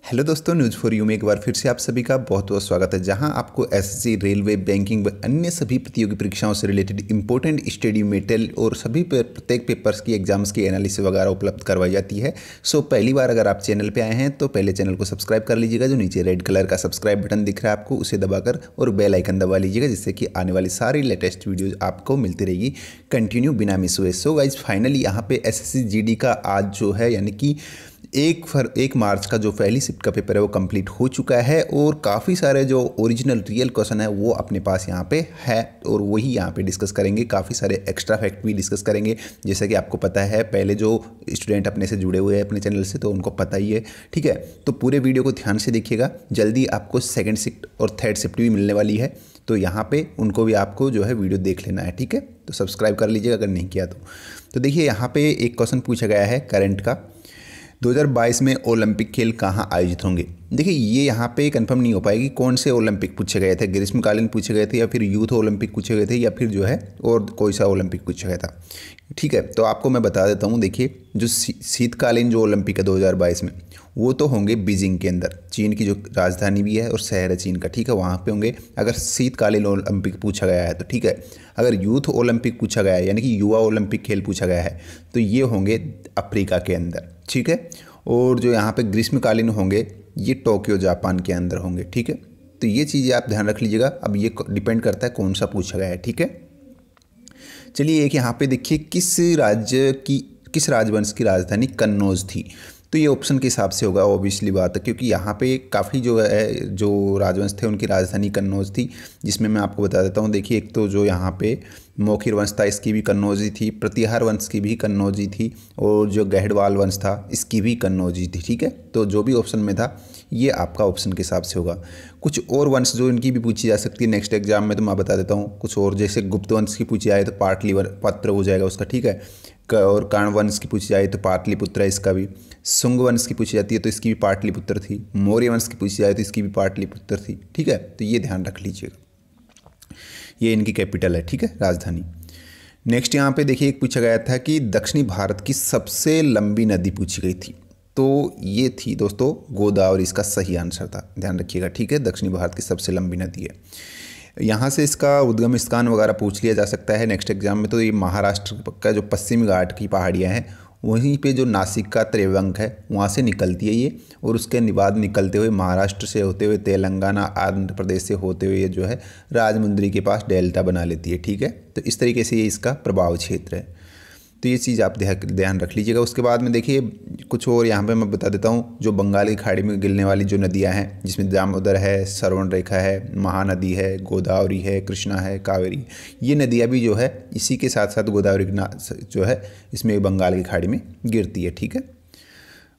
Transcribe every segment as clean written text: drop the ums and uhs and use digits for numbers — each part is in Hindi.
हेलो दोस्तों, न्यूज़ फॉर यू में एक बार फिर से आप सभी का बहुत बहुत स्वागत है। जहां आपको एसएससी, रेलवे, बैंकिंग व अन्य सभी प्रतियोगी परीक्षाओं से रिलेटेड इंपॉर्टेंट स्टडी मटेरियल और सभी प्रत्येक पेपर्स की एग्जाम्स की एनालिसिस वगैरह उपलब्ध करवाई जाती है। सो पहली बार अगर आप चैनल पे आए हैं तो पहले चैनल को सब्सक्राइब कर लीजिएगा। जो नीचे रेड कलर का सब्सक्राइब बटन दिख रहा है आपको, उसे दबाकर और बेल आइकन दबा लीजिएगा, जिससे कि आने वाली सारी लेटेस्ट वीडियोज़ आपको मिलती रहेगी कंटिन्यू बिना मिस हुए। सो गाइज फाइनली यहाँ पे एसएससी जीडी का आज जो है यानी कि 1 मार्च का जो पहली शिफ्ट का पेपर है वो कंप्लीट हो चुका है और काफ़ी सारे जो ओरिजिनल रियल क्वेश्चन है वो अपने पास यहाँ पे है और वही यहाँ पे डिस्कस करेंगे। काफ़ी सारे एक्स्ट्रा फैक्ट भी डिस्कस करेंगे, जैसा कि आपको पता है पहले जो स्टूडेंट अपने से जुड़े हुए हैं अपने चैनल से तो उनको पता ही है। ठीक है, तो पूरे वीडियो को ध्यान से देखिएगा। जल्दी आपको सेकेंड शिफ्ट और थर्ड शिफ्ट भी मिलने वाली है, तो यहाँ पे उनको भी आपको जो है वीडियो देख लेना है। ठीक है, तो सब्सक्राइब कर लीजिएगा अगर नहीं किया तो देखिए यहाँ पे एक क्वेश्चन पूछा गया है करंट का, 2022 में ओलंपिक खेल कहाँ आयोजित होंगे। देखिए ये यहाँ पे कंफर्म नहीं हो पाएगी कौन से ओलंपिक पूछे गए थे, ग्रीष्मकालीन पूछे गए थे या फिर यूथ ओलंपिक पूछे गए थे या फिर जो है और कोई सा ओलंपिक पूछा गया था। ठीक है, तो आपको मैं बता देता हूँ। देखिए जो शीतकालीन जो ओलंपिक है 2022 में वो तो होंगे बीजिंग के अंदर, चीन की जो राजधानी भी है और शहर है चीन का। ठीक है, वहाँ पे होंगे अगर शीतकालीन ओलंपिक पूछा गया है तो। ठीक है, अगर यूथ ओलंपिक पूछा गया है यानी कि युवा ओलंपिक खेल पूछा गया है तो ये होंगे अफ्रीका के अंदर। ठीक है, और जो यहाँ पे ग्रीष्मकालीन होंगे ये टोक्यो जापान के अंदर होंगे। ठीक है, तो ये चीज़ें आप ध्यान रख लीजिएगा। अब ये डिपेंड करता है कौन सा पूछा गया है। ठीक है, चलिए एक यहाँ पे देखिए किस राजवंश की राजधानी कन्नौज थी। तो ये ऑप्शन के हिसाब से होगा, ऑब्वियसली बात है, क्योंकि यहाँ पे काफ़ी जो है जो राजवंश थे उनकी राजधानी कन्नौज थी, जिसमें मैं आपको बता देता हूँ। देखिए एक तो जो यहाँ पे मोखिर वंश था इसकी भी कन्नौजी थी, प्रतिहार वंश की भी कन्नौजी थी और जो गहडवाल वंश था इसकी भी कन्नौजी थी। ठीक है, तो जो भी ऑप्शन में था ये आपका ऑप्शन के हिसाब से होगा। कुछ और वंश जो इनकी भी पूछी जा सकती है नेक्स्ट एग्जाम में, तो मैं बता देता हूँ। कुछ और जैसे गुप्त वंश की पूछी जाए तो पाटलिपुत्र हो जाएगा उसका। ठीक है, और कर्ण वंश की पूछी जाए तो पाटलिपुत्र है इसका भी। शुंग वंश की पूछी जाती है तो इसकी भी पाटलिपुत्र थी। मौर्य वंश की पूछी जाए तो इसकी भी पाटलिपुत्र थी। ठीक है, तो ये ध्यान रख लीजिएगा, ये इनकी कैपिटल है। ठीक है, राजधानी। नेक्स्ट यहाँ पे देखिए एक पूछा गया था कि दक्षिणी भारत की सबसे लंबी नदी पूछी गई थी, तो ये थी दोस्तों गोदावरी, इसका सही आंसर था, ध्यान रखिएगा। ठीक है, दक्षिणी भारत की सबसे लंबी नदी है। यहाँ से इसका उद्गम स्थान वगैरह पूछ लिया जा सकता है नेक्स्ट एग्जाम में। तो ये महाराष्ट्र का जो पश्चिमी घाट की पहाड़ियाँ हैं वहीं पे जो नासिक का त्रिवेंक है वहाँ से निकलती है ये, और उसके बाद निकलते हुए महाराष्ट्र से होते हुए तेलंगाना, आंध्र प्रदेश से होते हुए ये जो है राजमुंद्री के पास डेल्टा बना लेती है। ठीक है, तो इस तरीके से ये इसका प्रभाव क्षेत्र है, तो ये चीज़ आप ध्यान रख लीजिएगा। उसके बाद में देखिए कुछ और यहाँ पे मैं बता देता हूँ। जो बंगाल की खाड़ी में गिरने वाली जो नदियाँ हैं जिसमें दामोदर है, श्रवण रेखा है, महानदी है, गोदावरी है, कृष्णा है, कावेरी, ये नदियाँ भी जो है इसी के साथ साथ गोदावरी जो है इसमें बंगाल की खाड़ी में गिरती है। ठीक है,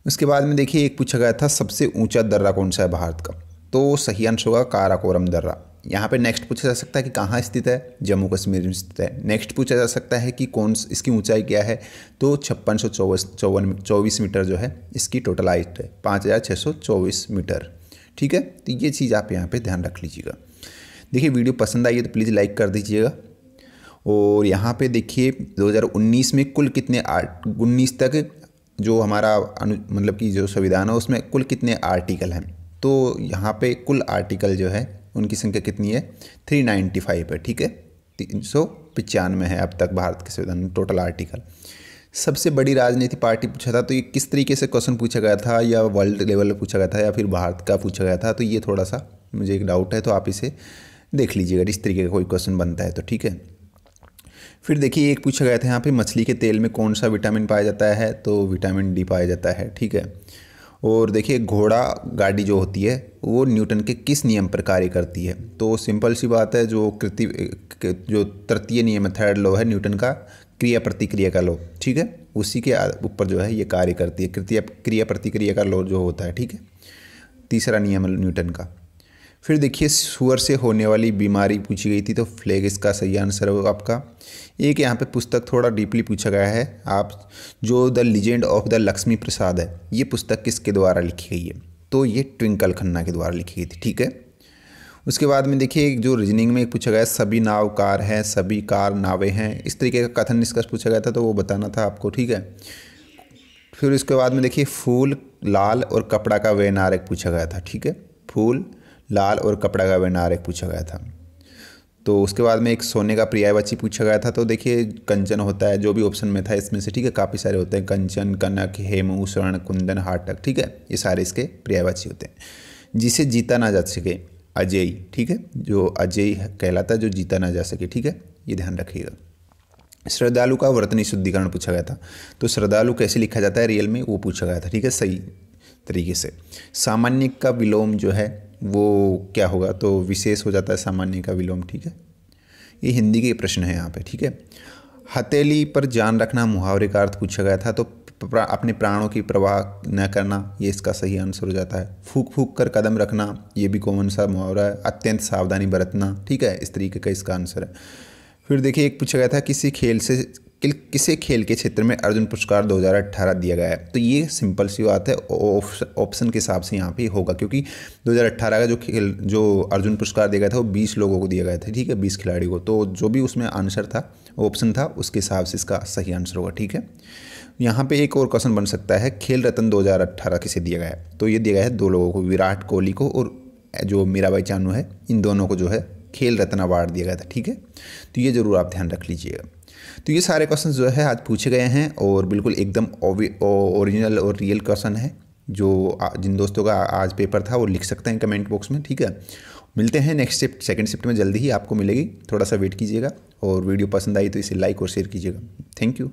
उसके बाद में देखिए एक पूछा गया था सबसे ऊँचा दर्रा कौन सा है भारत का, तो सही आंसर होगा काराकोरम दर्रा। यहाँ पे नेक्स्ट पूछा जा सकता है कि कहाँ स्थित है, जम्मू कश्मीर में स्थित है। नेक्स्ट पूछा जा सकता है कि इसकी ऊंचाई क्या है, तो 5624 मीटर जो है इसकी टोटल हाइट है, 5624 मीटर। ठीक है, तो ये चीज़ आप यहाँ पे ध्यान रख लीजिएगा। देखिए वीडियो पसंद आई है तो प्लीज़ लाइक कर दीजिएगा। और यहाँ पे देखिए 2019 में कुल कितने 19 तक जो हमारा मतलब कि जो संविधान है उसमें कुल कितने आर्टिकल हैं, तो यहाँ पे कुल आर्टिकल जो है उनकी संख्या कितनी है, 395 है। ठीक है, 395 है अब तक भारत के संविधान में टोटल आर्टिकल। सबसे बड़ी राजनीतिक पार्टी पूछा था, तो ये किस तरीके से क्वेश्चन पूछा गया था, या वर्ल्ड लेवल पर पूछा गया था या फिर भारत का पूछा गया था, तो ये थोड़ा सा मुझे एक डाउट है, तो आप इसे देख लीजिएगा इस तरीके का कोई क्वेश्चन बनता है तो। ठीक है, फिर देखिए एक पूछा गया था यहाँ पे मछली के तेल में कौन सा विटामिन पाया जाता है, तो विटामिन डी पाया जाता है। ठीक है, और देखिए घोड़ा गाड़ी जो होती है वो न्यूटन के किस नियम पर कार्य करती है, तो सिंपल सी बात है, जो तृतीय नियम है, थर्ड लॉ है न्यूटन का, क्रिया प्रतिक्रिया का लॉ। ठीक है, उसी के ऊपर जो है ये कार्य करती है, क्रिया प्रतिक्रिया का लॉ जो होता है। ठीक है, तीसरा नियम है न्यूटन का। फिर देखिए सुअर से होने वाली बीमारी पूछी गई थी, तो फ्लेग इसका सही आंसर होगा आपका। एक यहाँ पे पुस्तक थोड़ा डीपली पूछा गया है आप, जो the legend of the Lakshmi Prasad है, ये पुस्तक किसके द्वारा लिखी गई है, तो ये ट्विंकल खन्ना के द्वारा लिखी गई थी। ठीक है, उसके बाद में देखिए जो रीजनिंग में पूछा गया है सभी नाव कार हैं, सभी कार नावें हैं, इस तरीके का कथन निष्कर्ष पूछा गया था, तो वो बताना था आपको। ठीक है, फिर उसके बाद में देखिए फूल लाल और कपड़ा का वे नार एक पूछा गया था, ठीक है। फूल लाल और कपड़ा का वे नार एक पूछा गया था। तो उसके बाद में एक सोने का पर्यायवाची पूछा गया था। तो देखिए कंचन होता है, जो भी ऑप्शन में था इसमें से, ठीक है। काफ़ी सारे होते हैं, कंचन, कनक, हेमू, स्वर्ण, कुंदन, हाटक, ठीक है। ये सारे इसके पर्यायवाची होते हैं। जिसे जीता ना जा सके, अजेय, ठीक है। जो अजेय कहलाता है, जो जीता ना जा सके, ठीक है। ये ध्यान रखिएगा। श्रद्धालु का वर्तनी शुद्धिकरण पूछा गया था। तो श्रद्धालु कैसे लिखा जाता है रियल में, वो पूछा गया था, ठीक है, सही तरीके से। सामान्य का विलोम जो है वो क्या होगा, तो विशेष हो जाता है सामान्य का विलोम, ठीक है। ये हिंदी के प्रश्न है यहाँ पे, ठीक है। हथेली पर जान रखना मुहावरे का अर्थ पूछा गया था। तो अपने प्राणों की परवाह न करना, ये इसका सही आंसर हो जाता है। फूक फूक कर कदम रखना, ये भी कॉमन सा मुहावरा है। अत्यंत सावधानी बरतना, ठीक है, इस तरीके का इसका आंसर है। फिर देखिए एक पूछा गया था किसे खेल के क्षेत्र में अर्जुन पुरस्कार 2018 दिया गया है। तो ये सिंपल सी बात है, ऑप्शन के हिसाब से यहाँ पे होगा, क्योंकि 2018 का जो अर्जुन पुरस्कार दिया गया था वो 20 लोगों को दिया गया था, ठीक है, 20 खिलाड़ियों को। तो जो भी उसमें आंसर था, ऑप्शन था, उसके हिसाब से इसका सही आंसर होगा, ठीक है। यहाँ पे एक और क्वेश्चन बन सकता है, खेल रत्न 2018 किसे दिया गया है। तो ये दिया गया है 2 लोगों को, विराट कोहली को और जो मीराबाई चानू है, इन दोनों को जो है खेल रत्न अवार्ड दिया गया था, ठीक है। तो ये जरूर आप ध्यान रख लीजिएगा। तो ये सारे क्वेश्चन जो है आज पूछे गए हैं और बिल्कुल एकदम ओरिजिनल और रियल क्वेश्चन है। जो जिन दोस्तों का आज पेपर था वो लिख सकते हैं कमेंट बॉक्स में, ठीक है। मिलते हैं नेक्स्ट शिफ्ट, सेकंड शिफ्ट में जल्दी ही आपको मिलेगी, थोड़ा सा वेट कीजिएगा। और वीडियो पसंद आई तो इसे लाइक और शेयर कीजिएगा। Thank you.